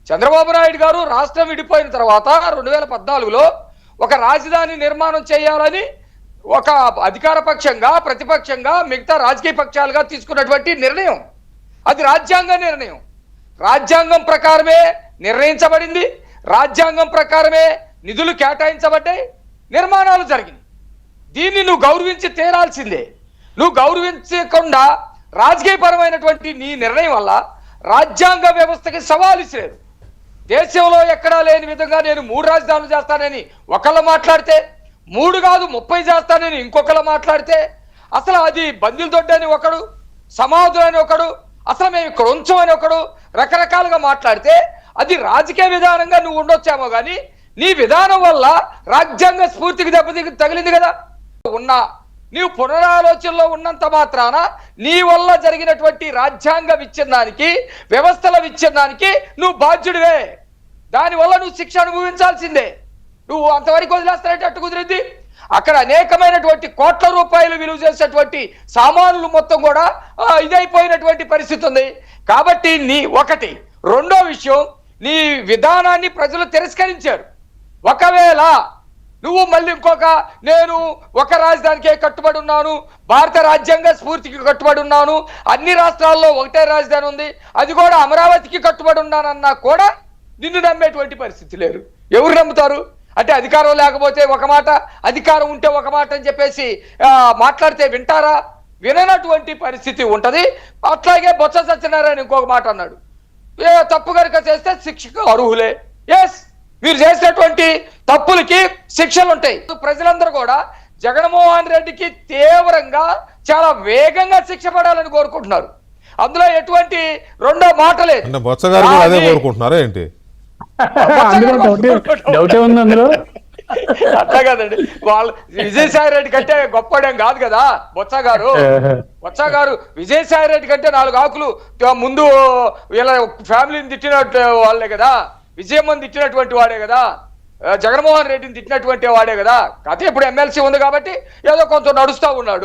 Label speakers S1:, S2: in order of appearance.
S1: చంద్రబాబు నాయుడు గారు రాష్ట్రం విడిపోయిన తర్వాత 2014లో ఒక రాజధాని నిర్మాణం చేయాలని ఒక అధికార పక్షంగా ప్రతిపక్షంగా మిగతా రాజకీయ పక్షాలుగా తీసుకున్నటువంటి నిర్ణయం అది రాజ్యాంగ నిర్ణయం. రాజ్యాంగం ప్రకారమే నిర్ణయించబడింది, రాజ్యాంగం ప్రకారమే నిధులు కేటాయించబడ్డాయి, నిర్మాణాలు జరిగింది. దీన్ని నువ్వు గౌరవించి తీరాల్సిందే. నువ్వు గౌరవించకుండా రాజకీయపరమైనటువంటి నీ నిర్ణయం వల్ల రాజ్యాంగ వ్యవస్థకి సవాలు ఇచ్చారు. దేశంలో ఎక్కడా లేని విధంగా నేను 3 రాజధానులు చేస్తానని ఒకళ్ళు మాట్లాడితే, 3 కాదు 30 చేస్తానని ఇంకొకళ్ళు మాట్లాడితే, అసలు అది బందిల్ దొడ్డని ఒకడు, సమాధులు అని ఒకడు, అసలు మేము ఇక్కడ ఉంచమని ఒకడు రకరకాలుగా మాట్లాడితే అది రాజకీయ విధానంగా నువ్వు ఉండొచ్చామో కానీ నీ విధానం వల్ల రాజ్యాంగ స్ఫూర్తికి తగిలింది కదా. ఉన్నా నీవు పునరాలోచనలో ఉన్నంత మాత్రాన నీ వల్ల జరిగినటువంటి రాజ్యాంగ విచ్ఛిన్నానికి, వ్యవస్థల విచ్ఛిన్నానికి నువ్వు బాధ్యుడివే. దానివల్ల నువ్వు శిక్ష అనుభవించాల్సిందే. నువ్వు అంతవరకు వదిలేస్తానంటే అట్టు కుదిరింది. అక్కడ అనేకమైనటువంటి కోట్ల రూపాయలు విలువ చేసేటువంటి సామాన్లు మొత్తం కూడా ఇదైపోయినటువంటి పరిస్థితి ఉంది. కాబట్టి నీ ఒకటి. రెండో విషయం, నీ విధానాన్ని ప్రజలు తిరస్కరించారు. ఒకవేళ నువ్వు మళ్ళీ ఇంకొక నేను ఒక రాజధానికే కట్టుబడి ఉన్నాను, భారత రాజ్యాంగ స్ఫూర్తికి కట్టుబడి ఉన్నాను, అన్ని రాష్ట్రాల్లో ఒకటే రాజధాని ఉంది, అది కూడా అమరావతికి కట్టుబడి ఉన్నానన్నా కూడా నిన్ను నమ్మేటువంటి పరిస్థితి లేరు. ఎవరు నమ్ముతారు? అంటే అధికారం లేకపోతే ఒక మాట, అధికారం ఉంటే ఒక మాట అని చెప్పేసి మాట్లాడితే వింటారా? విననటువంటి పరిస్థితి ఉంటది. అట్లాగే బొత్స సత్యనారాయణ ఇంకొక మాట అన్నాడు, తప్పు కనుక చేస్తే శిక్షకు అర్హులే. ఎస్, మీరు చేసినటువంటి తప్పులకి శిక్షలు ఉంటాయి. ప్రజలందరూ కూడా జగన్మోహన్ రెడ్డికి తీవ్రంగా చాలా వేగంగా శిక్ష పడాలని కోరుకుంటున్నారు. అందులో ఎటువంటి రెండో మాట లేదు.
S2: బొత్స గారు కూడా అదే కోరుకుంటున్నారా ఏంటి?
S1: అట్లా కదండి, వాళ్ళు విజయసాయి రెడ్డి కంటే గొప్పడేం కాదు కదా బొత్స గారు. బొత్స గారు విజయసాయి రెడ్డి కంటే 4 ఆకులు ముందు వీళ్ళ ఫ్యామిలీని తిట్టినట్టు వాళ్ళే కదా, విజయమ్మని తిట్టినటువంటి వాడే కదా, జగన్మోహన్ రెడ్డిని తిట్టినటువంటి వాడే కదా. కాకపోతే ఇప్పుడు ఎమ్మెల్సీ ఉంది కాబట్టి ఏదో కొంత నడుస్తూ ఉన్నాడు.